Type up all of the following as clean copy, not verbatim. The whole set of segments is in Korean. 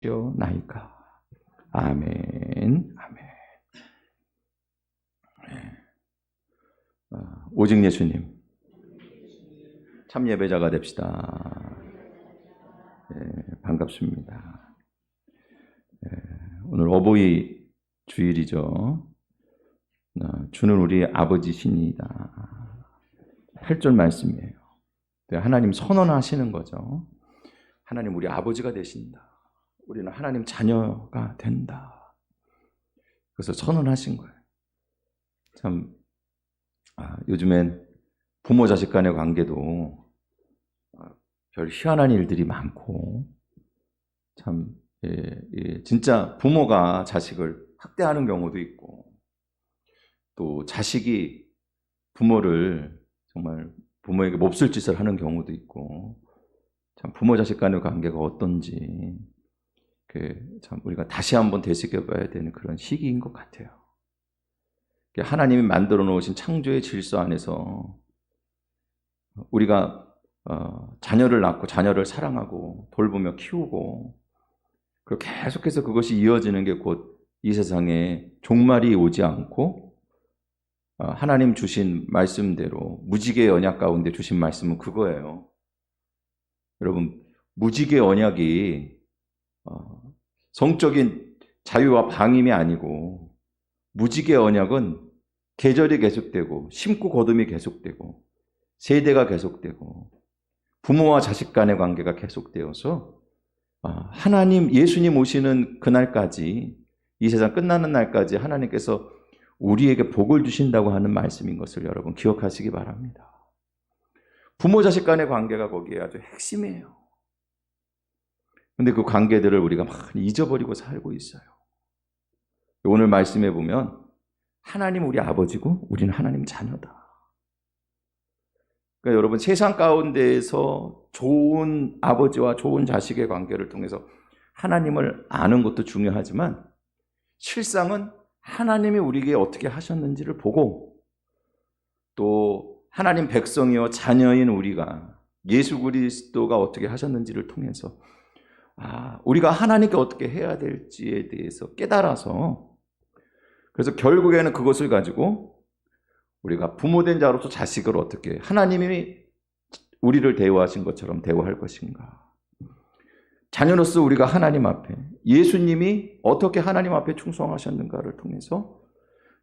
나이까. 아멘. 아멘. 오직 예수님 참 예배자가 됩시다. 반갑습니다. 오늘 어버이 주일이죠. 주는 우리 아버지시니이다. 8절 말씀이에요. 하나님 선언하시는 거죠. 하나님 우리 아버지가 되신다. 우리는 하나님 자녀가 된다. 그래서 선언하신 거예요. 참 요즘엔 부모 자식 간의 관계도 별 희한한 일들이 많고 참 진짜 부모가 자식을 학대하는 경우도 있고 또 자식이 부모를 정말 부모에게 몹쓸 짓을 하는 경우도 있고 참 부모 자식 간의 관계가 어떤지 참 우리가 다시 한번 되새겨봐야 되는 그런 시기인 것 같아요. 하나님이 만들어 놓으신 창조의 질서 안에서 우리가 자녀를 낳고 자녀를 사랑하고 돌보며 키우고 그리고 계속해서 그것이 이어지는 게 곧 이 세상에 종말이 오지 않고 하나님 주신 말씀대로 무지개의 언약 가운데 주신 말씀은 그거예요. 여러분, 무지개의 언약이 성적인 자유와 방임이 아니고 무지개의 언약은 계절이 계속되고 심고 거둠이 계속되고 세대가 계속되고 부모와 자식 간의 관계가 계속되어서 하나님 예수님 오시는 그날까지 이 세상 끝나는 날까지 하나님께서 우리에게 복을 주신다고 하는 말씀인 것을 여러분 기억하시기 바랍니다. 부모 자식 간의 관계가 거기에 아주 핵심이에요. 근데 그 관계들을 우리가 많이 잊어버리고 살고 있어요. 오늘 말씀해 보면 하나님 우리 아버지고 우리는 하나님 자녀다. 그러니까 여러분 세상 가운데에서 좋은 아버지와 좋은 자식의 관계를 통해서 하나님을 아는 것도 중요하지만 실상은 하나님이 우리에게 어떻게 하셨는지를 보고 또 하나님 백성이요 자녀인 우리가 예수 그리스도가 어떻게 하셨는지를 통해서 우리가 하나님께 어떻게 해야 될지에 대해서 깨달아서 그래서 결국에는 그것을 가지고 우리가 부모된 자로서 자식을 어떻게 하나님이 우리를 대우하신 것처럼 대우할 것인가, 자녀로서 우리가 하나님 앞에 예수님이 어떻게 하나님 앞에 충성하셨는가를 통해서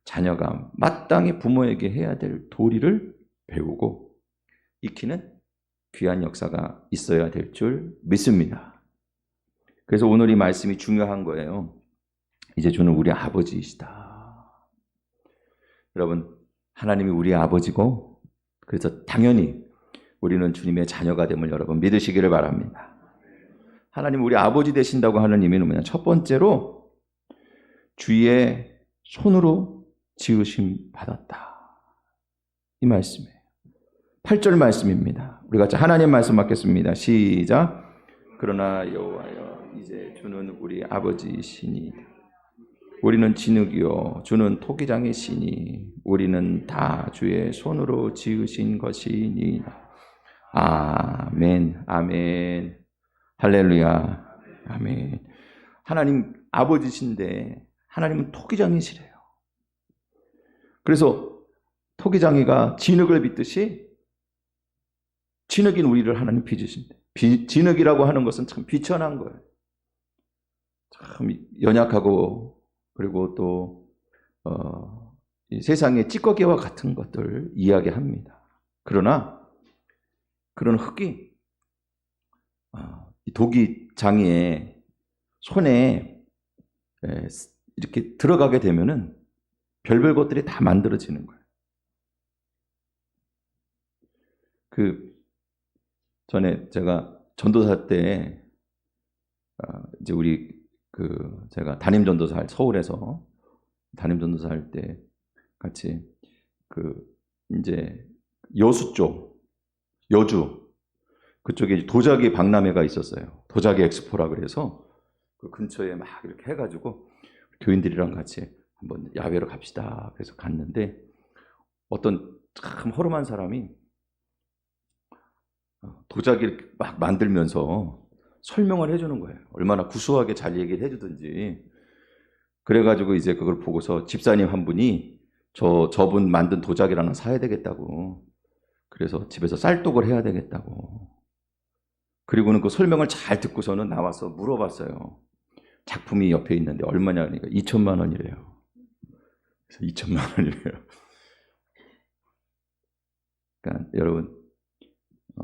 자녀가 마땅히 부모에게 해야 될 도리를 배우고 익히는 귀한 역사가 있어야 될 줄 믿습니다. 그래서 오늘 이 말씀이 중요한 거예요. 이제 주는 우리 아버지이시다. 여러분, 하나님이 우리 아버지고 그래서 당연히 우리는 주님의 자녀가 됨을 여러분 믿으시기를 바랍니다. 하나님 우리 아버지 되신다고 하는 의미는 뭐냐? 첫 번째로 주의 손으로 지으심 받았다. 이 말씀이에요. 8절 말씀입니다. 우리 같이 하나님 말씀 받겠습니다. 시작. 그러나 여호와여 이제 주는 우리 아버지시니 우리는 진흙이요 주는 토기장이시니 우리는 다 주의 손으로 지으신 것이니. 아멘. 아멘. 할렐루야. 아멘. 하나님 아버지신데 하나님은 토기장이시래요. 그래서 토기장이가 진흙을 빚듯이 진흙인 우리를 하나님 빚으신대. 진흙이라고 하는 것은 참 비천한 거예요. 참 연약하고 그리고 또 이 세상의 찌꺼기와 같은 것들 이야기합니다. 그러나 그런 흙이 도기장이의 손에 이렇게 들어가게 되면은 별별 것들이 다 만들어지는 거예요. 전에 제가 전도사 때 이제 우리 제가 담임 전도사 서울에서 담임 전도사 할 때 같이 이제 여수 쪽 여주 그쪽에 도자기 박람회가 있었어요. 도자기 엑스포라 그래서 그 근처에 막 이렇게 해가지고 교인들이랑 같이 한번 야외로 갑시다. 그래서 갔는데 어떤 참 허름한 사람이 도자기를 막 만들면서 설명을 해주는 거예요. 얼마나 구수하게 잘 얘기를 해주든지. 그래가지고 이제 그걸 보고서 집사님 한 분이 저분 만든 도자기를 하나 사야 되겠다고. 그래서 집에서 쌀독을 해야 되겠다고. 그리고는 그 설명을 잘 듣고서는 나와서 물어봤어요. 작품이 옆에 있는데 얼마냐 하니까 2천만 원이래요. 그래서 2천만 원이래요. 그러니까 여러분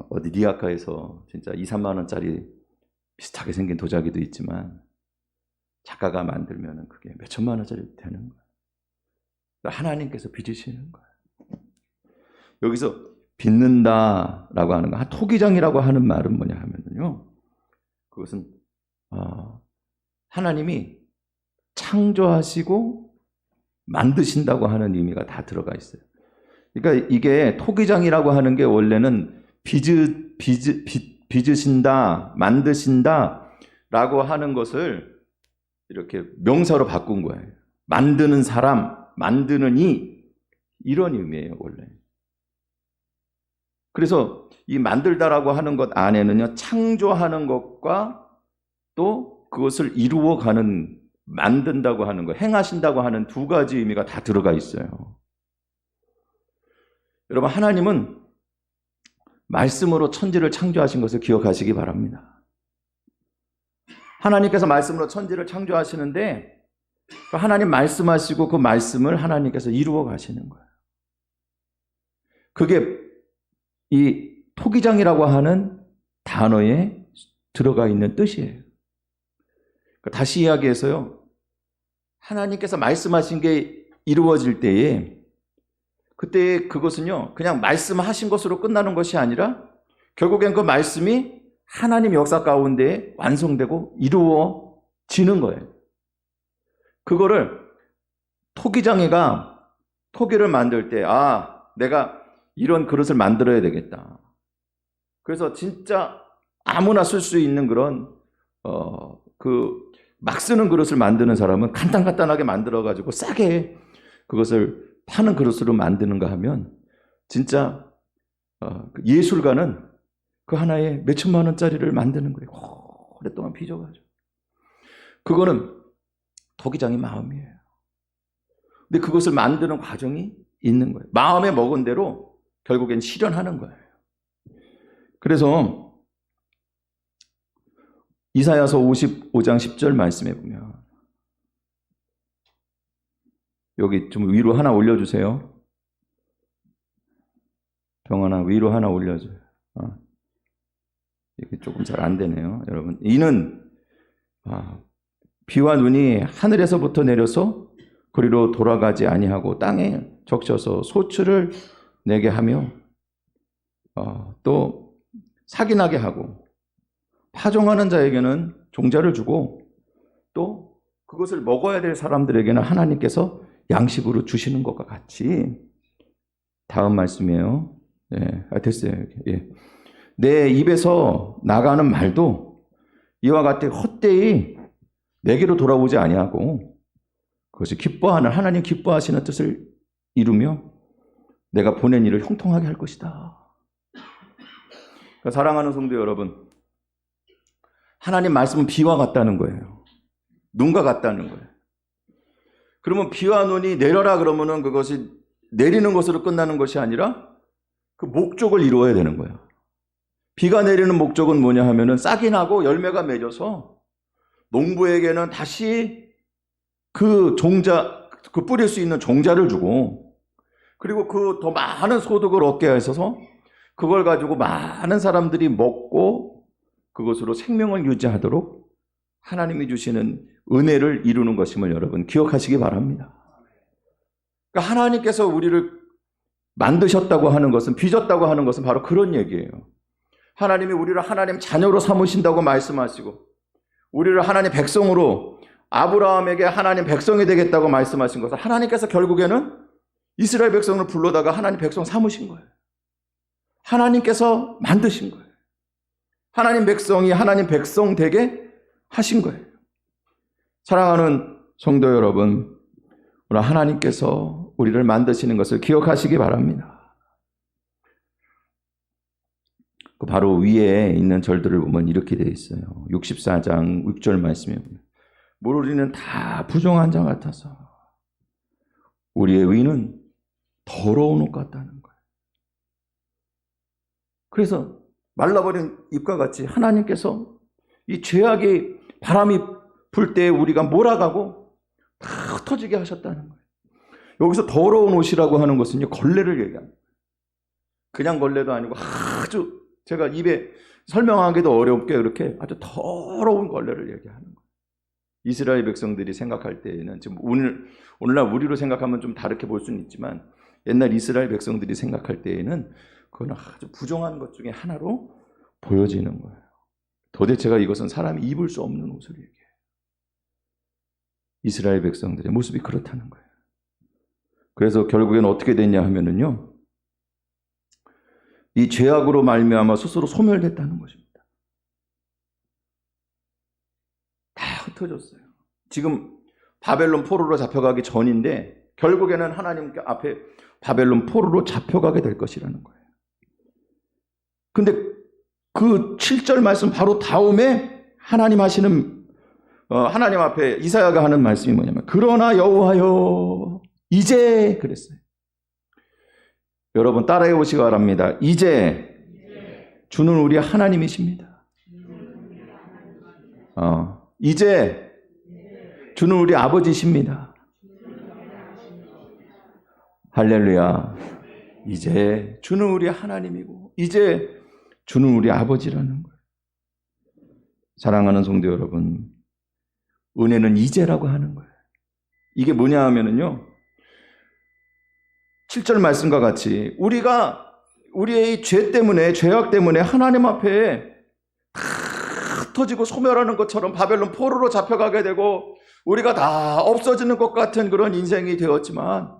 어디 리아카에서 진짜 2, 3만 원짜리 비슷하게 생긴 도자기도 있지만 작가가 만들면 그게 몇 천만 원짜리 되는 거예요. 하나님께서 빚으시는 거예요. 여기서 빚는다라고 하는 거, 토기장이라고 하는 말은 뭐냐 하면요, 그것은 하나님이 창조하시고 만드신다고 하는 의미가 다 들어가 있어요. 그러니까 이게 토기장이라고 하는 게 원래는 빚으신다, 만드신다라고 하는 것을 이렇게 명사로 바꾼 거예요. 만드는 사람, 만드는 이런 의미예요, 원래. 그래서 이 만들다라고 하는 것 안에는요, 창조하는 것과 또 그것을 이루어가는, 만든다고 하는 것, 행하신다고 하는 두 가지 의미가 다 들어가 있어요. 여러분, 하나님은 말씀으로 천지를 창조하신 것을 기억하시기 바랍니다. 하나님께서 말씀으로 천지를 창조하시는데 하나님 말씀하시고 그 말씀을 하나님께서 이루어 가시는 거예요. 그게 이 토기장이라고 하는 단어에 들어가 있는 뜻이에요. 다시 이야기해서요, 하나님께서 말씀하신 게 이루어질 때에 그때 그것은요 그냥 말씀하신 것으로 끝나는 것이 아니라 결국엔 그 말씀이 하나님 역사 가운데 완성되고 이루어지는 거예요. 그거를 토기장이가 토기를 만들 때 내가 이런 그릇을 만들어야 되겠다. 그래서 진짜 아무나 쓸 수 있는 그런 막 쓰는 그릇을 만드는 사람은 간단하게 만들어가지고 싸게 그것을 파는 그릇으로 만드는가 하면 진짜 예술가는 그 하나에 몇 천만 원짜리를 만드는 거예요. 오랫동안 빚어가지고. 그거는 토기장의 마음이에요. 근데 그것을 만드는 과정이 있는 거예요. 마음에 먹은 대로 결국엔 실현하는 거예요. 그래서 이사야서 55장 10절 말씀해 보면, 여기 좀 위로 하나 올려주세요. 병원아, 위로 하나 올려줘요. 이게 조금 잘 안 되네요, 여러분. 이는 비와 눈이 하늘에서부터 내려서 그리로 돌아가지 아니하고 땅에 적셔서 소출을 내게 하며 또 사기나게 하고 파종하는 자에게는 종자를 주고 또 그것을 먹어야 될 사람들에게는 하나님께서 양식으로 주시는 것과 같이. 다음 말씀이에요. 네, 됐어요. 예. 내 입에서 나가는 말도 이와 같이 헛되이 내게로 돌아오지 아니하고 그것이 기뻐하는, 하나님 기뻐하시는 뜻을 이루며 내가 보낸 일을 형통하게 할 것이다. 그러니까 사랑하는 성도 여러분, 하나님 말씀은 비와 같다는 거예요. 눈과 같다는 거예요. 그러면 비와 눈이 내려라 그러면은 그것이 내리는 것으로 끝나는 것이 아니라 그 목적을 이루어야 되는 거예요. 비가 내리는 목적은 뭐냐 하면은 싹이 나고 열매가 맺어서 농부에게는 다시 그 종자, 그 뿌릴 수 있는 종자를 주고, 그리고 그 더 많은 소득을 얻게 하셔서 그걸 가지고 많은 사람들이 먹고 그것으로 생명을 유지하도록 하나님이 주시는 은혜를 이루는 것임을 여러분 기억하시기 바랍니다. 그러니까 하나님께서 우리를 만드셨다고 하는 것은, 빚었다고 하는 것은 바로 그런 얘기예요. 하나님이 우리를 하나님 자녀로 삼으신다고 말씀하시고 우리를 하나님 백성으로, 아브라함에게 하나님 백성이 되겠다고 말씀하신 것은 하나님께서 결국에는 이스라엘 백성을 불러다가 하나님 백성 삼으신 거예요. 하나님께서 만드신 거예요. 하나님 백성이 하나님 백성 되게 하신 거예요. 사랑하는 성도 여러분, 오늘 하나님께서 우리를 만드시는 것을 기억하시기 바랍니다. 그 바로 위에 있는 절들을 보면 이렇게 되어 있어요. 64장 6절 말씀에 보면 우리는 다 부정한 자 같아서 우리의 의는 더러운 옷 같다는 거예요. 그래서 말라버린 잎과 같이 하나님께서 이 죄악이 바람이 불 때 우리가 몰아가고 다 흩어지게 하셨다는 거예요. 여기서 더러운 옷이라고 하는 것은요, 걸레를 얘기합니다. 그냥 걸레도 아니고 아주 제가 입에 설명하기도 어렵게 그렇게 아주 더러운 걸레를 얘기하는 거예요. 이스라엘 백성들이 생각할 때에는 지금 오늘날 우리로 생각하면 좀 다르게 볼 수는 있지만 옛날 이스라엘 백성들이 생각할 때에는 그건 아주 부정한 것 중에 하나로 보여지는 거예요. 도대체가 이것은 사람이 입을 수 없는 옷을 얘기해요. 이스라엘 백성들의 모습이 그렇다는 거예요. 그래서 결국에는 어떻게 됐냐 하면은요, 이 죄악으로 말미암아 스스로 소멸됐다는 것입니다. 다 흩어졌어요. 지금 바벨론 포로로 잡혀가기 전인데 결국에는 하나님 앞에 바벨론 포로로 잡혀가게 될 것이라는 거예요. 근데 그 7절 말씀 바로 다음에 하나님 앞에 이사야가 하는 말씀이 뭐냐면 그러나 여호와여 이제 그랬어요. 여러분 따라해 보시기 바랍니다. 이제 주는 우리 하나님이십니다. 이제 주는 우리 아버지십니다. 할렐루야. 이제 주는 우리 하나님이고 이제 주는 우리 아버지라는 거예요. 사랑하는 성도 여러분, 은혜는 이제라고 하는 거예요. 이게 뭐냐 하면은요, 7절 말씀과 같이 우리가 우리의 죄 때문에, 죄악 때문에 하나님 앞에 다 흩어지고 소멸하는 것처럼 바벨론 포로로 잡혀가게 되고 우리가 다 없어지는 것 같은 그런 인생이 되었지만,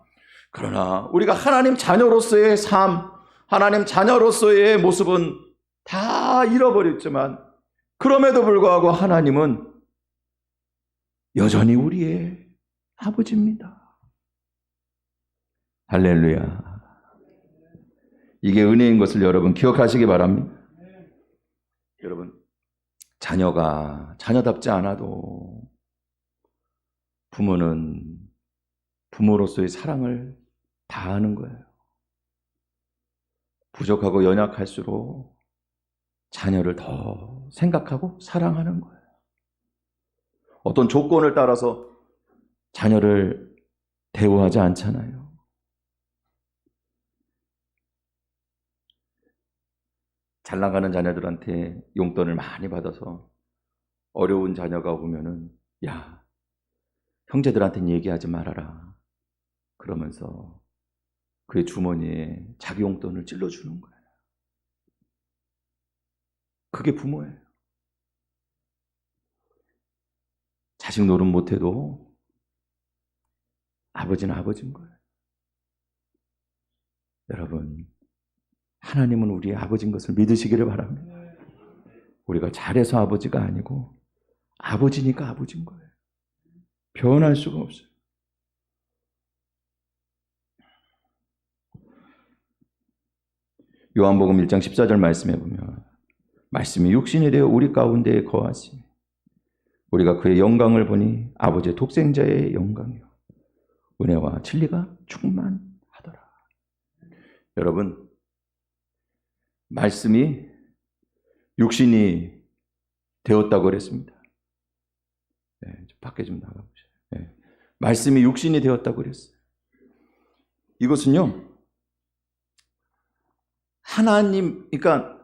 그러나 우리가 하나님 자녀로서의 삶, 하나님 자녀로서의 모습은 다 잃어버렸지만 그럼에도 불구하고 하나님은 여전히 우리의 아버지입니다. 할렐루야. 이게 은혜인 것을 여러분 기억하시기 바랍니다. 여러분, 자녀가 자녀답지 않아도 부모는 부모로서의 사랑을 다하는 거예요. 부족하고 연약할수록 자녀를 더 생각하고 사랑하는 거예요. 어떤 조건을 따라서 자녀를 대우하지 않잖아요. 잘 나가는 자녀들한테 용돈을 많이 받아서 어려운 자녀가 오면은 야, 형제들한테는 얘기하지 말아라. 그러면서 그의 주머니에 자기 용돈을 찔러주는 거예요. 그게 부모예요. 자식 노릇 못해도 아버지는 아버지인 거예요. 여러분, 하나님은 우리의 아버지인 것을 믿으시기를 바랍니다. 우리가 잘해서 아버지가 아니고 아버지니까 아버지인 거예요. 변할 수가 없어요. 요한복음 1장 14절 말씀에 보면 말씀이 육신이 되어 우리 가운데에 거하시니 우리가 그의 영광을 보니 아버지의 독생자의 영광이요 은혜와 진리가 충만하더라. 여러분, 말씀이 육신이 되었다고 그랬습니다. 네, 밖에 좀 나가보세요. 네, 말씀이 육신이 되었다고 그랬어요. 이것은요, 하나님, 그러니까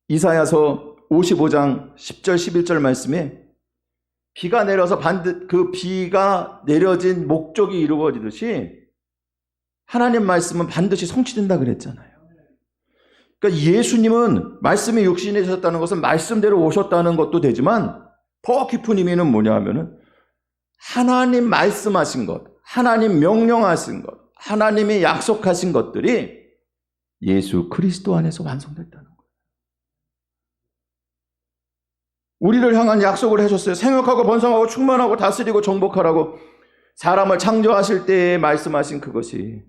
이사야서 55장 10절 11절 말씀에 비가 내려서 그 비가 내려진 목적이 이루어지듯이 하나님 말씀은 반드시 성취된다 그랬잖아요. 그러니까 예수님은 말씀이 육신이 되셨다는 것은 말씀대로 오셨다는 것도 되지만 더 깊은 의미는 뭐냐 하면은 하나님 말씀하신 것, 하나님 명령하신 것, 하나님이 약속하신 것들이 예수 그리스도 안에서 완성됐다는 거예요. 우리를 향한 약속을 해줬어요. 생육하고 번성하고 충만하고 다스리고 정복하라고 사람을 창조하실 때에 말씀하신 그것이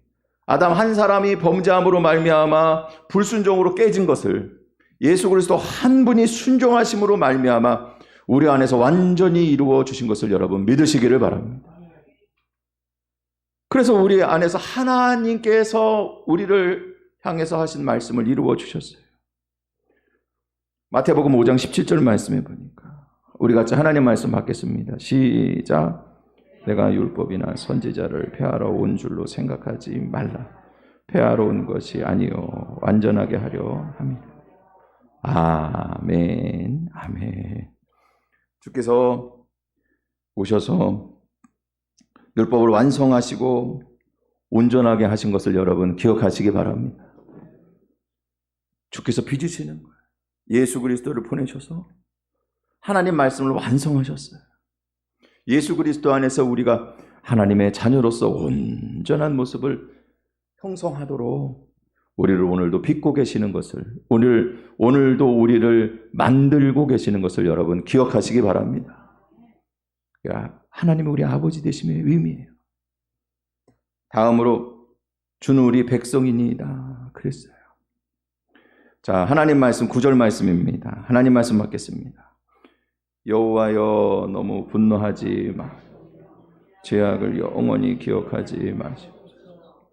아담 한 사람이 범죄함으로 말미암아 불순종으로 깨진 것을 예수 그리스도 한 분이 순종하심으로 말미암아 우리 안에서 완전히 이루어 주신 것을 여러분 믿으시기를 바랍니다. 그래서 우리 안에서 하나님께서 우리를 향해서 하신 말씀을 이루어 주셨어요. 마태복음 5장 17절 말씀해 보니까 우리 같이 하나님 말씀 받겠습니다. 시작. 내가 율법이나 선지자를 폐하러 온 줄로 생각하지 말라. 폐하러 온 것이 아니요 완전하게 하려 함이라. 아멘. 아멘. 주께서 오셔서 율법을 완성하시고 온전하게 하신 것을 여러분 기억하시기 바랍니다. 주께서 빚으시는 거예요. 예수 그리스도를 보내셔서 하나님 말씀을 완성하셨어요. 예수 그리스도 안에서 우리가 하나님의 자녀로서 온전한 모습을 형성하도록 우리를 오늘도 빚고 계시는 것을 오늘도 우리를 만들고 계시는 것을 여러분 기억하시기 바랍니다. 하나님은 우리 아버지 되심의 의미예요. 다음으로 주는 우리 백성이니이다 그랬어요. 자, 하나님 말씀 9절 말씀입니다. 하나님 말씀 받겠습니다. 여호와여 너무 분노하지 마. 죄악을 영원히 기억하지 마시옵소서.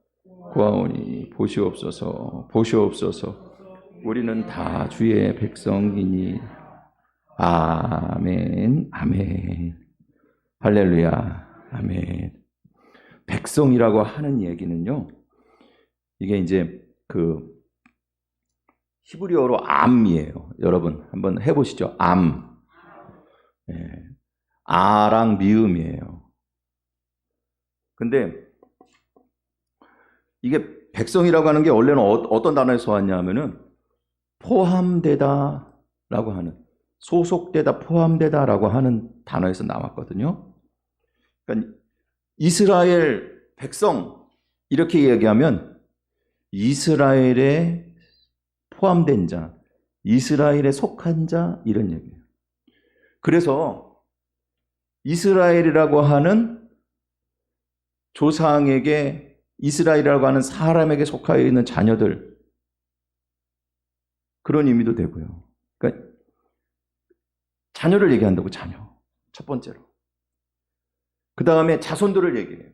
구하오니 보시옵소서. 보시옵소서. 우리는 다 주의 백성이니. 아멘. 아멘. 할렐루야. 아멘. 백성이라고 하는 얘기는요. 이게 이제 그 히브리어로 암이에요. 여러분 한번 해보시죠. 암. 예. 아랑 미음이에요. 근데 이게 백성이라고 하는 게 원래는 어떤 단어에서 왔냐면은 포함되다라고 하는, 소속되다, 포함되다라고 하는 단어에서 나왔거든요. 그러니까 이스라엘 백성 이렇게 얘기하면 이스라엘에 포함된 자, 이스라엘에 속한 자 이런 얘기예요. 그래서 이스라엘이라고 하는 조상에게, 이스라엘이라고 하는 사람에게 속하여 있는 자녀들, 그런 의미도 되고요. 그러니까 자녀를 얘기한다고, 자녀. 첫 번째로. 그 다음에 자손들을 얘기해요.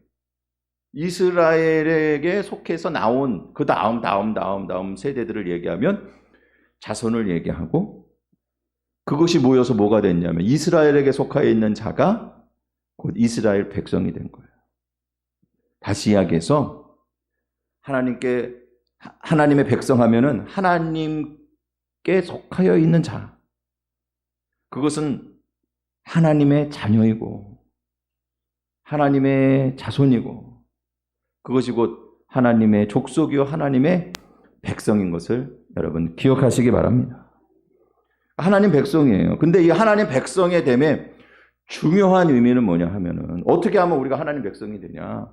이스라엘에게 속해서 나온 그 다음 세대들을 얘기하면 자손을 얘기하고, 그것이 모여서 뭐가 됐냐면 이스라엘에게 속하여 있는 자가 곧 이스라엘 백성이 된 거예요. 다시 이야기해서 하나님의 백성하면은 하나님께 속하여 있는 자, 그것은 하나님의 자녀이고 하나님의 자손이고 그것이 곧 하나님의 족속이요 하나님의 백성인 것을 여러분 기억하시기 바랍니다. 하나님 백성이에요. 근데 이 하나님 백성의 됨에 중요한 의미는 뭐냐 하면은, 어떻게 하면 우리가 하나님 백성이 되냐?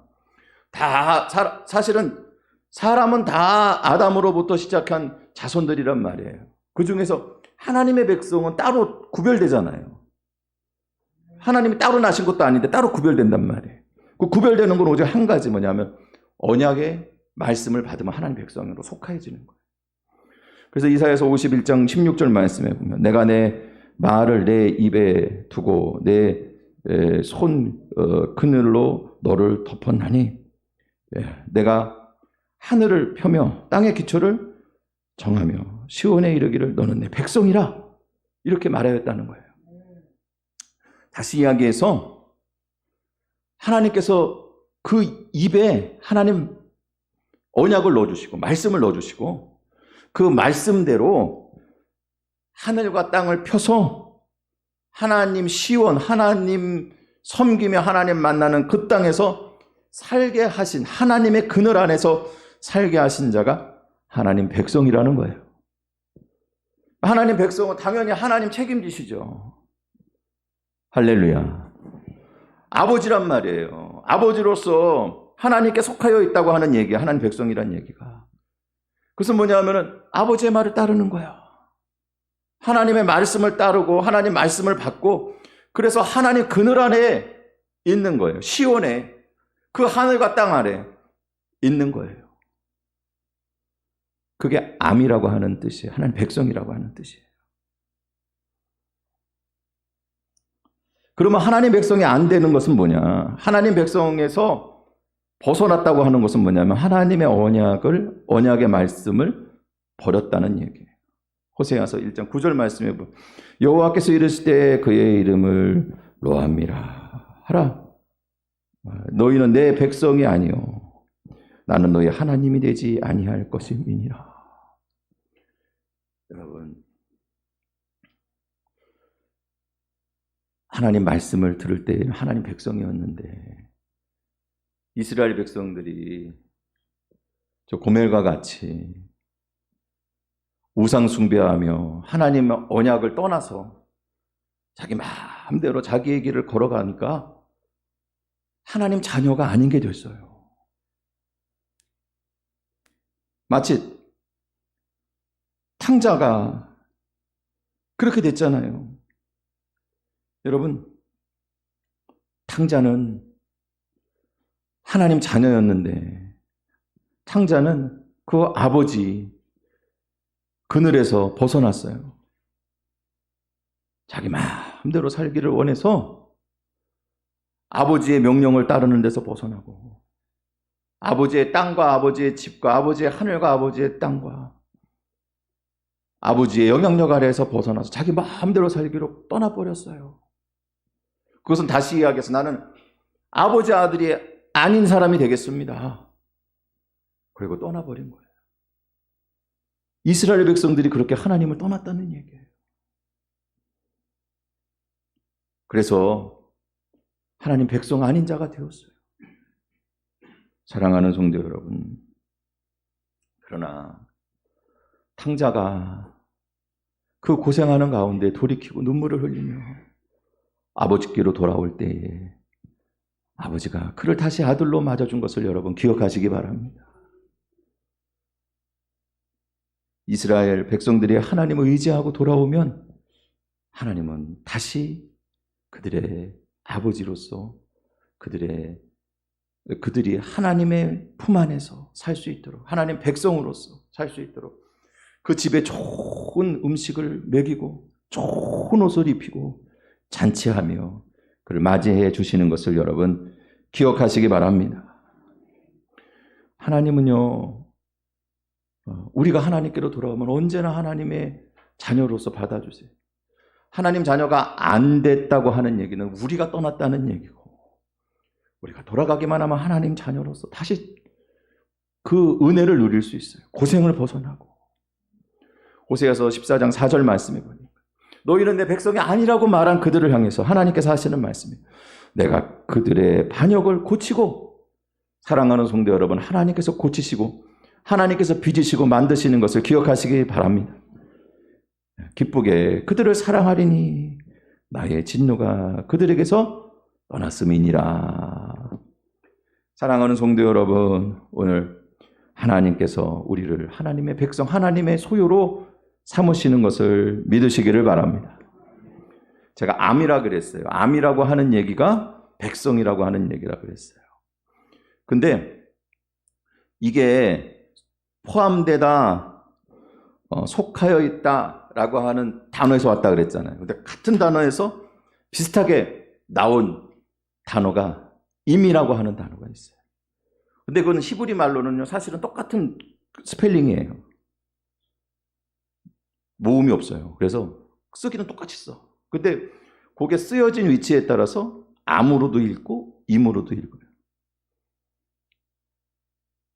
사실은 사람은 다 아담으로부터 시작한 자손들이란 말이에요. 그 중에서 하나님의 백성은 따로 구별되잖아요. 하나님이 따로 나신 것도 아닌데 따로 구별된단 말이에요. 그 구별되는 건 오직 한 가지, 뭐냐면 언약의 말씀을 받으면 하나님 백성으로 속하여지는 거예요. 그래서 이사야서 51장 16절 말씀에 보면 내가 내 말을 내 입에 두고 내 손 그늘로 너를 덮었나니 내가 하늘을 펴며 땅의 기초를 정하며 시온에 이르기를 너는 내 백성이라 이렇게 말하였다는 거예요. 다시 이야기해서 하나님께서 그 입에 하나님 언약을 넣어주시고 말씀을 넣어주시고 그 말씀대로 하늘과 땅을 펴서 하나님 시온, 하나님 섬기며 하나님 만나는 그 땅에서 살게 하신, 하나님의 그늘 안에서 살게 하신 자가 하나님 백성이라는 거예요. 하나님 백성은 당연히 하나님 책임지시죠. 할렐루야. 아버지란 말이에요. 아버지로서 하나님께 속하여 있다고 하는 얘기, 하나님 백성이란 얘기가. 그것은 뭐냐면은 아버지의 말을 따르는 거야. 하나님의 말씀을 따르고 하나님 말씀을 받고, 그래서 하나님 그늘 안에 있는 거예요. 시온에, 그 하늘과 땅 아래 있는 거예요. 그게 암이라고 하는 뜻이에요. 하나님 백성이라고 하는 뜻이에요. 그러면 하나님 백성이 안 되는 것은 뭐냐? 하나님 백성에서 벗어났다고 하는 것은 뭐냐면 하나님의 언약의 말씀을 버렸다는 얘기예요. 호세아서 1장 9절 말씀에 보면 여호와께서 이르실 때 그의 이름을 로암이라 하라. 너희는 내 백성이 아니요 나는 너희 하나님이 되지 아니할 것임이니라. 여러분, 하나님 말씀을 들을 때 하나님 백성이었는데 이스라엘 백성들이 저 고멜과 같이 우상 숭배하며 하나님의 언약을 떠나서 자기 마음대로 자기의 길을 걸어가니까 하나님 자녀가 아닌 게 됐어요. 마치 탕자가 그렇게 됐잖아요. 여러분, 탕자는 하나님 자녀였는데 탕자는 그 아버지 그늘에서 벗어났어요. 자기 마음대로 살기를 원해서 아버지의 명령을 따르는 데서 벗어나고 아버지의 땅과 아버지의 집과 아버지의 하늘과 아버지의 땅과 아버지의 영향력 아래에서 벗어나서 자기 마음대로 살기로 떠나버렸어요. 그것은 다시 이야기해서 나는 아버지 아들이 아닌 사람이 되겠습니다. 그리고 떠나버린 거예요. 이스라엘 백성들이 그렇게 하나님을 떠났다는 얘기예요. 그래서 하나님 백성 아닌 자가 되었어요. 사랑하는 성도 여러분, 그러나 탕자가 그 고생하는 가운데 돌이키고 눈물을 흘리며 아버지께로 돌아올 때에 아버지가 그를 다시 아들로 맞아준 것을 여러분 기억하시기 바랍니다. 이스라엘 백성들이 하나님을 의지하고 돌아오면 하나님은 다시 그들의 아버지로서 그들이 하나님의 품 안에서 살 수 있도록 하나님 백성으로서 살 수 있도록 그 집에 좋은 음식을 먹이고 좋은 옷을 입히고 잔치하며 그를 맞이해 주시는 것을 여러분 기억하시기 바랍니다. 하나님은요, 우리가 하나님께로 돌아오면 언제나 하나님의 자녀로서 받아주세요. 하나님 자녀가 안 됐다고 하는 얘기는 우리가 떠났다는 얘기고 우리가 돌아가기만 하면 하나님 자녀로서 다시 그 은혜를 누릴 수 있어요. 고생을 벗어나고. 호세아서 14장 4절 말씀해 보니까 너희는 내 백성이 아니라고 말한 그들을 향해서 하나님께서 하시는 말씀이에요. 내가 그들의 반역을 고치고 사랑하는 성도 여러분, 하나님께서 고치시고 하나님께서 빚으시고 만드시는 것을 기억하시기 바랍니다. 기쁘게 그들을 사랑하리니 나의 진노가 그들에게서 떠났음이니라. 사랑하는 성도 여러분, 오늘 하나님께서 우리를 하나님의 백성, 하나님의 소유로 삼으시는 것을 믿으시기를 바랍니다. 제가 암이라 그랬어요. 암이라고 하는 얘기가 백성이라고 하는 얘기라 그랬어요. 근데 이게 포함되다, 속하여 있다라고 하는 단어에서 왔다 그랬잖아요. 근데 같은 단어에서 비슷하게 나온 단어가 임이라고 하는 단어가 있어요. 근데 그거는 히브리 말로는요, 사실은 똑같은 스펠링이에요. 모음이 없어요. 그래서 쓰기는 똑같이 써. 근데 그게 쓰여진 위치에 따라서 암으로도 읽고 임으로도 읽어요.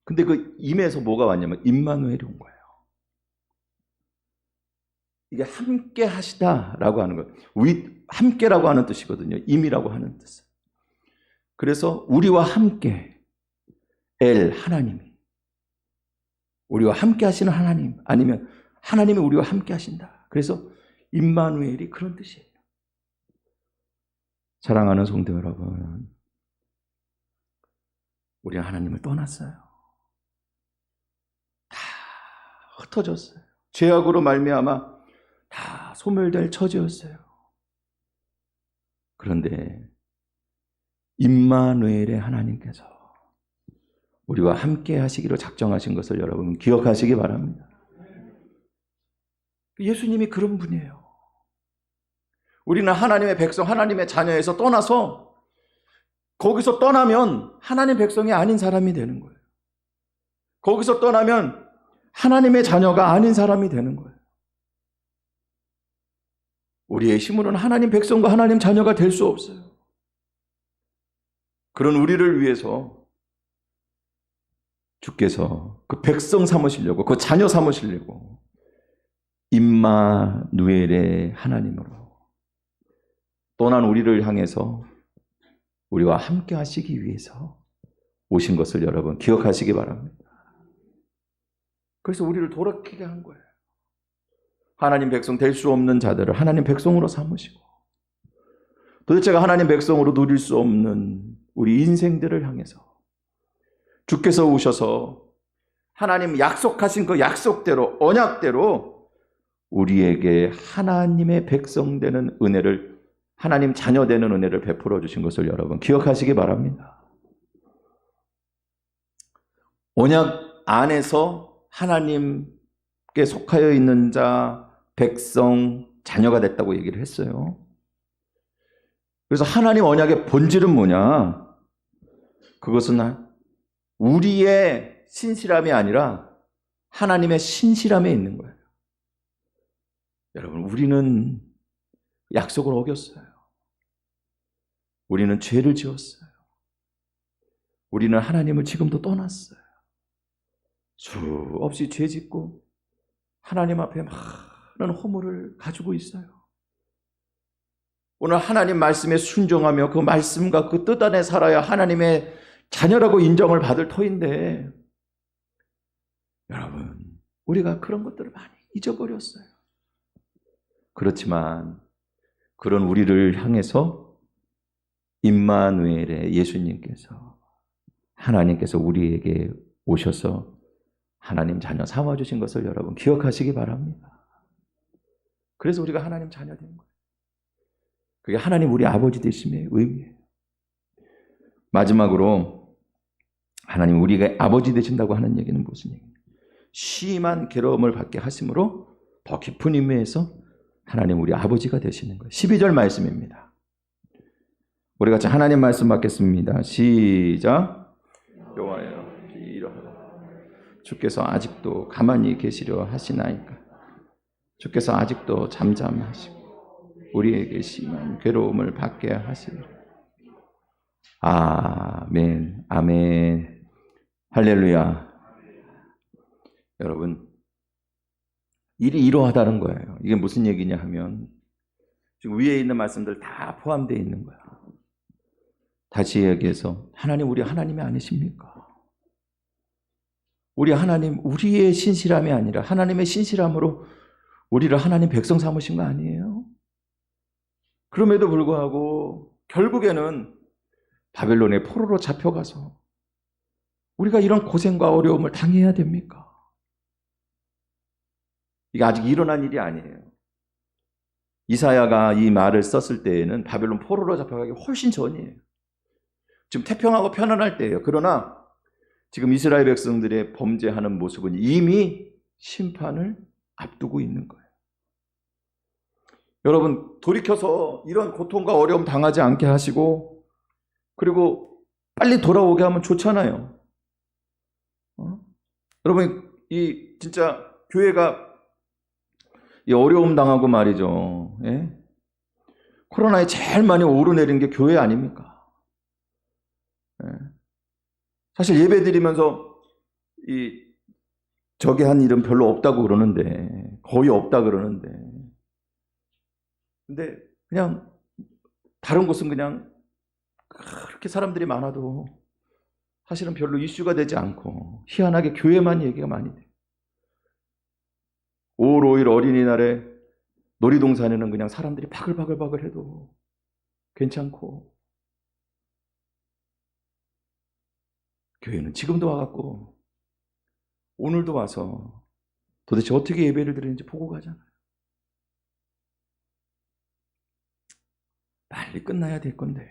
근데 그 임에서 뭐가 왔냐면 임마누엘이 온 거예요. 이게 함께 하시다라고 하는 거, 함께라고 하는 뜻이거든요. 임이라고 하는 뜻. 그래서 우리와 함께 하나님이 우리와 함께 하시는 하나님, 아니면 하나님이 우리와 함께 하신다. 그래서 임마누엘이 그런 뜻이에요. 사랑하는 성도 여러분, 우리는 하나님을 떠났어요. 다 흩어졌어요. 죄악으로 말미암아 다 소멸될 처지였어요. 그런데 임마누엘의 하나님께서 우리와 함께 하시기로 작정하신 것을 여러분 기억하시기 바랍니다. 예수님이 그런 분이에요. 우리는 하나님의 백성, 하나님의 자녀에서 떠나서 거기서 떠나면 하나님 백성이 아닌 사람이 되는 거예요. 거기서 떠나면 하나님의 자녀가 아닌 사람이 되는 거예요. 우리의 힘으로는 하나님 백성과 하나님 자녀가 될 수 없어요. 그런 우리를 위해서 주께서 그 백성 삼으시려고, 그 자녀 삼으시려고 임마누엘의 하나님으로 떠난 우리를 향해서 우리와 함께 하시기 위해서 오신 것을 여러분 기억하시기 바랍니다. 그래서 우리를 돌아키게 한 거예요. 하나님 백성 될 수 없는 자들을 하나님 백성으로 삼으시고, 도대체가 하나님 백성으로 누릴 수 없는 우리 인생들을 향해서 주께서 오셔서 하나님 약속하신 그 약속대로, 언약대로 우리에게 하나님의 백성 되는 은혜를, 하나님 자녀 되는 은혜를 베풀어 주신 것을 여러분 기억하시기 바랍니다. 언약 안에서 하나님께 속하여 있는 자, 백성, 자녀가 됐다고 얘기를 했어요. 그래서 하나님 언약의 본질은 뭐냐? 그것은 우리의 신실함이 아니라 하나님의 신실함에 있는 거예요. 여러분, 우리는 약속을 어겼어요. 우리는 죄를 지었어요. 우리는 하나님을 지금도 떠났어요. 수없이 죄 짓고 하나님 앞에 많은 허물을 가지고 있어요. 오늘 하나님 말씀에 순종하며 그 말씀과 그 뜻 안에 살아야 하나님의 자녀라고 인정을 받을 터인데, 여러분, 우리가 그런 것들을 많이 잊어버렸어요. 그렇지만 그런 우리를 향해서 임마누엘의 예수님께서, 하나님께서 우리에게 오셔서 하나님 자녀 삼아주신 것을 여러분 기억하시기 바랍니다. 그래서 우리가 하나님 자녀 된 거예요. 그게 하나님 우리 아버지 되심의 의미예요. 마지막으로 하나님 우리가 아버지 되신다고 하는 얘기는 무슨 얘기예요? 심한 괴로움을 받게 하심으로 더 깊은 의미에서 하나님 우리 아버지가 되시는 거예요. 12절 말씀입니다. 우리 같이 하나님 말씀 받겠습니다. 시작. 여호와여, 이러하라. 주께서 아직도 가만히 계시려 하시나이까? 주께서 아직도 잠잠하시고 우리에게 심한 괴로움을 받게 하시리라. 아멘, 아멘, 할렐루야. 여러분, 일이 이러하다는 거예요. 이게 무슨 얘기냐 하면 지금 위에 있는 말씀들 다 포함되어 있는 거야. 다시 얘기해서 하나님, 우리 하나님이 아니십니까? 우리 하나님, 우리의 신실함이 아니라 하나님의 신실함으로 우리를 하나님 백성 삼으신 거 아니에요? 그럼에도 불구하고 결국에는 바벨론의 포로로 잡혀가서 우리가 이런 고생과 어려움을 당해야 됩니까? 이게 아직 일어난 일이 아니에요. 이사야가 이 말을 썼을 때에는 바벨론 포로로 잡혀가기 훨씬 전이에요. 지금 태평하고 편안할 때예요. 그러나 지금 이스라엘 백성들의 범죄하는 모습은 이미 심판을 앞두고 있는 거예요. 여러분, 돌이켜서 이런 고통과 어려움 당하지 않게 하시고, 그리고 빨리 돌아오게 하면 좋잖아요. 여러분, 이 진짜 교회가 이 어려움 당하고 말이죠. 예? 코로나에 제일 많이 오르내린 게 교회 아닙니까? 예. 사실 예배 드리면서 저기 한 일은 별로 없다고 그러는데, 거의 없다 그러는데, 근데 그냥 다른 곳은 그냥 그렇게 사람들이 많아도 사실은 별로 이슈가 되지 않고 희한하게 교회만 얘기가 많이 돼요. 5월 5일 어린이날에 놀이동산에는 그냥 사람들이 바글바글 해도 괜찮고, 교회는 지금도 와갖고 오늘도 와서 도대체 어떻게 예배를 드리는지 보고 가잖아요. 빨리 끝나야 될 건데.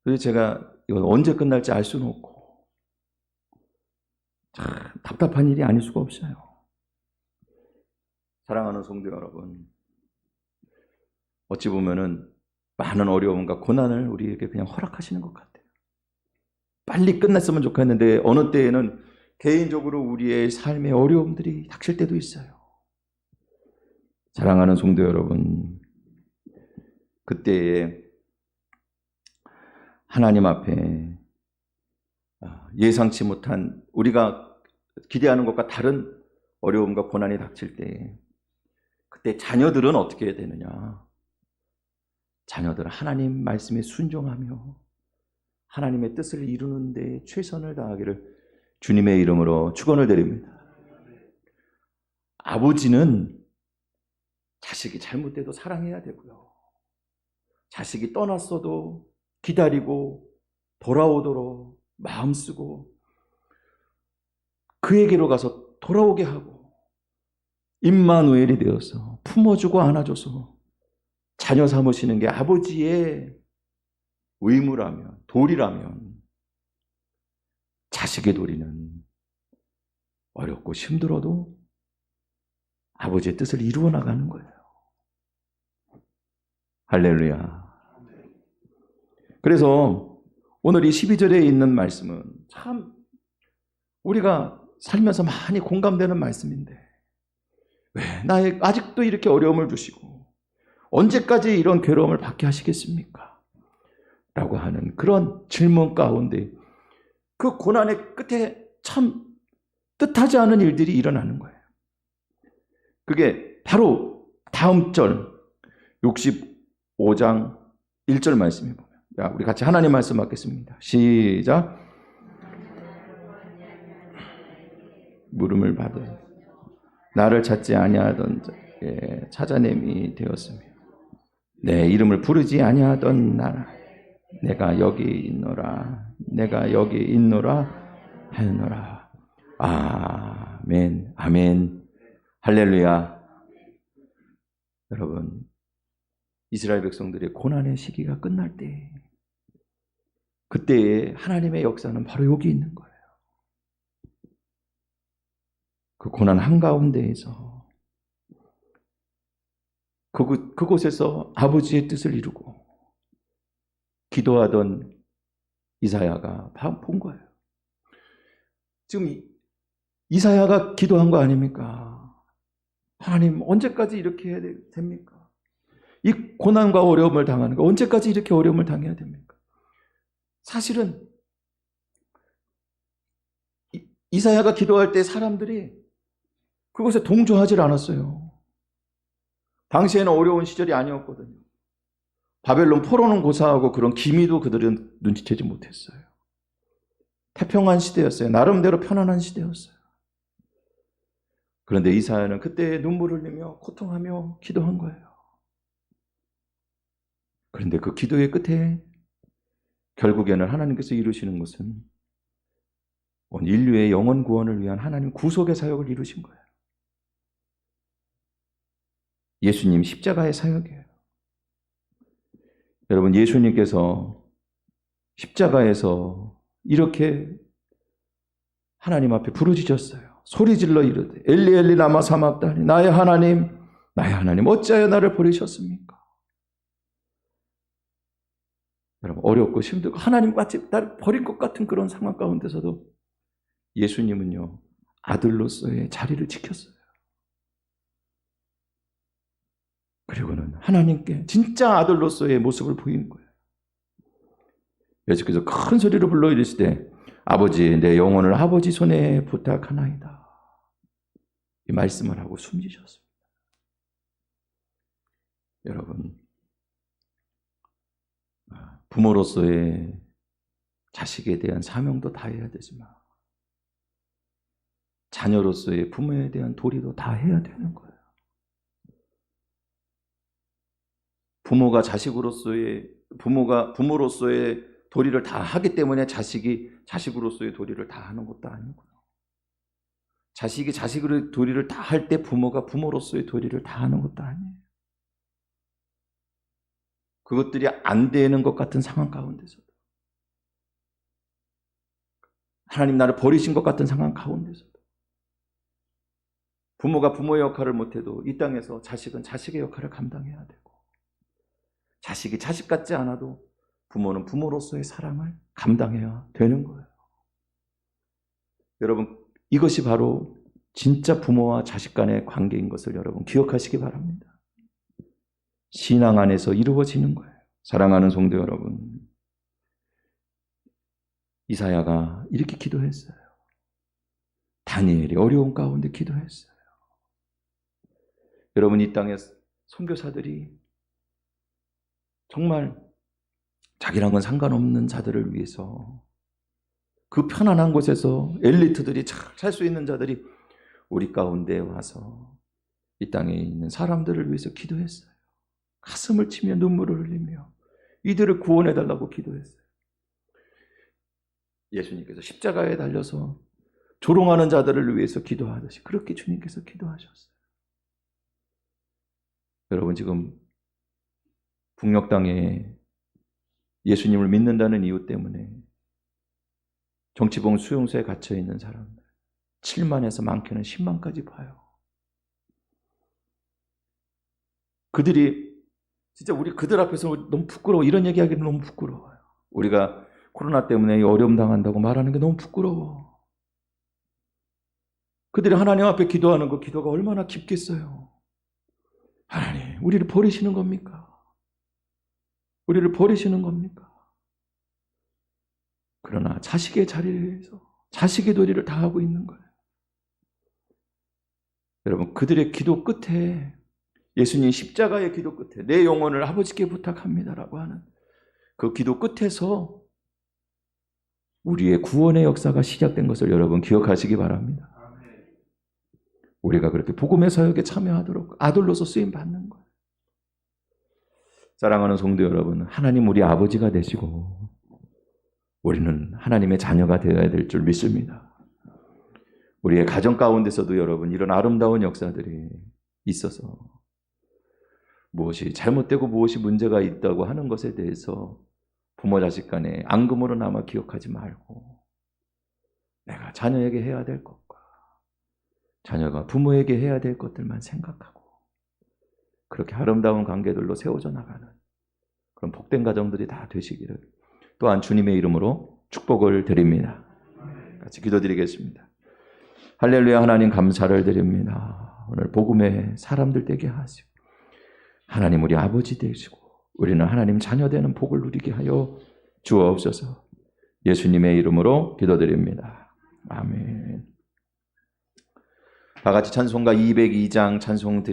그래서 제가 이건 언제 끝날지 알 수는 없고 참 답답한 일이 아닐 수가 없어요. 사랑하는 성도 여러분, 어찌 보면은 많은 어려움과 고난을 우리에게 그냥 허락하시는 것 같아요. 빨리 끝났으면 좋겠는데 어느 때에는 개인적으로 우리의 삶의 어려움들이 닥칠 때도 있어요. 사랑하는 성도 여러분, 그때에 하나님 앞에 예상치 못한 우리가 기대하는 것과 다른 어려움과 고난이 닥칠 때 그때 자녀들은 어떻게 해야 되느냐? 자녀들은 하나님 말씀에 순종하며 하나님의 뜻을 이루는 데 최선을 다하기를 주님의 이름으로 축원을 드립니다. 아버지는 자식이 잘못돼도 사랑해야 되고요. 자식이 떠났어도 기다리고 돌아오도록 마음 쓰고 그에게로 가서 돌아오게 하고 임마누엘이 되어서 품어주고 안아줘서 자녀 삼으시는 게 아버지의 의무라면, 도리라면 자식의 도리는 어렵고 힘들어도 아버지의 뜻을 이루어 나가는 거예요. 할렐루야. 그래서 오늘 이 12절에 있는 말씀은 참 우리가 살면서 많이 공감되는 말씀인데 왜 나의 아직도 이렇게 어려움을 주시고 언제까지 이런 괴로움을 받게 하시겠습니까? 라고 하는 그런 질문 가운데 그 고난의 끝에 참 뜻하지 않은 일들이 일어나는 거예요. 그게 바로 다음 절 65장 1절 말씀해 보면, 자, 우리 같이 하나님 말씀 받겠습니다. 시작. 물음을 받은 나를 찾지 아니하던 자에게 찾아냄이 되었으며 내 이름을 부르지 아니하던 나라 내가 여기 있노라 내가 여기 있노라 하노라. 아멘 아멘 할렐루야. 여러분, 이스라엘 백성들의 고난의 시기가 끝날 때 그때의 하나님의 역사는 바로 여기 있는 거예요. 그 고난 한가운데에서 그곳에서 아버지의 뜻을 이루고 기도하던 이사야가 본 거예요. 지금 이사야가 기도한 거 아닙니까? 하나님 언제까지 이렇게 해야 됩니까? 이 고난과 어려움을 당하는 거 언제까지 이렇게 어려움을 당해야 됩니까? 사실은 이사야가 기도할 때 사람들이 그것에 동조하지 않았어요. 당시에는 어려운 시절이 아니었거든요. 바벨론 포로는 고사하고 그런 기미도 그들은 눈치채지 못했어요. 태평한 시대였어요. 나름대로 편안한 시대였어요. 그런데 이사야는 그때 눈물을 흘리며 고통하며 기도한 거예요. 그런데 그 기도의 끝에 결국에는 하나님께서 이루시는 것은 온 인류의 영원 구원을 위한 하나님 구속의 사역을 이루신 거예요. 예수님 십자가의 사역이에요. 여러분, 예수님께서 십자가에서 이렇게 하나님 앞에 부르짖었어요. 소리질러 이르되 엘리 엘리 라마 사막다니 나의 하나님 어찌하여 나를 버리셨습니까? 여러분, 어렵고 힘들고 하나님같이 나를 버릴 것 같은 그런 상황 가운데서도 예수님은요 아들로서의 자리를 지켰어요. 그리고는 하나님께 진짜 아들로서의 모습을 보이는 거예요. 예수께서 큰 소리로 불러 이르시되 아버지 내 영혼을 아버지 손에 부탁하나이다. 이 말씀을 하고 숨지셨습니다. 여러분, 부모로서의 자식에 대한 사명도 다해야 되지만 자녀로서의 부모에 대한 도리도 다 해야 되는 거예요. 부모가 부모로서의 도리를 다 하기 때문에 자식이 자식으로서의 도리를 다 하는 것도 아니고요. 자식이 자식의 도리를 다 할 때 부모가 부모로서의 도리를 다 하는 것도 아니에요. 그것들이 안 되는 것 같은 상황 가운데서도 하나님 나를 버리신 것 같은 상황 가운데서도 부모가 부모의 역할을 못해도 이 땅에서 자식은 자식의 역할을 감당해야 되고, 자식이 자식 같지 않아도 부모는 부모로서의 사랑을 감당해야 되는 거예요. 여러분, 이것이 바로 진짜 부모와 자식 간의 관계인 것을 여러분 기억하시기 바랍니다. 신앙 안에서 이루어지는 거예요. 사랑하는 성도 여러분, 이사야가 이렇게 기도했어요. 다니엘이 어려운 가운데 기도했어요. 여러분, 이 땅에 선교사들이 정말 자기랑은 상관없는 자들을 위해서, 그 편안한 곳에서 엘리트들이 잘 살 수 있는 자들이 우리 가운데 와서 이 땅에 있는 사람들을 위해서 기도했어요. 가슴을 치며 눈물을 흘리며 이들을 구원해달라고 기도했어요. 예수님께서 십자가에 달려서 조롱하는 자들을 위해서 기도하듯이 그렇게 주님께서 기도하셨어요. 여러분, 지금 북녘 땅에 예수님을 믿는다는 이유 때문에 정치봉 수용소에 갇혀 있는 사람들 7만에서 많게는 10만까지 봐요. 그들이 진짜 우리 그들 앞에서 너무 부끄러워. 이런 얘기하기는 너무 부끄러워요. 우리가 코로나 때문에 어려움 당한다고 말하는 게 너무 부끄러워. 그들이 하나님 앞에 기도하는 그 기도가 얼마나 깊겠어요. 하나님, 우리를 버리시는 겁니까? 우리를 버리시는 겁니까? 그러나 자식의 자리에서 자식의 도리를 다하고 있는 거예요. 여러분, 그들의 기도 끝에, 예수님 십자가의 기도 끝에 내 영혼을 아버지께 부탁합니다라고 하는 그 기도 끝에서 우리의 구원의 역사가 시작된 것을 여러분 기억하시기 바랍니다. 우리가 그렇게 복음의 사역에 참여하도록 아들로서 쓰임 받는 거예요. 사랑하는 성도 여러분, 하나님 우리 아버지가 되시고 우리는 하나님의 자녀가 되어야 될 줄 믿습니다. 우리의 가정 가운데서도 여러분 이런 아름다운 역사들이 있어서 무엇이 잘못되고 무엇이 문제가 있다고 하는 것에 대해서 부모 자식 간에 앙금으로나마 기억하지 말고 내가 자녀에게 해야 될 것과 자녀가 부모에게 해야 될 것들만 생각하고 그렇게 아름다운 관계들로 세워져 나가는 그런 복된 가정들이 다 되시기를 또한 주님의 이름으로 축복을 드립니다. 같이 기도드리겠습니다. 할렐루야. 하나님 감사를 드립니다. 오늘 복음의 사람들 되게 하시고 하나님 우리 아버지 되시고 우리는 하나님 자녀 되는 복을 누리게 하여 주옵소서. 예수님의 이름으로 기도드립니다. 아멘. 다 같이 찬송가 202장 찬송 드립니다.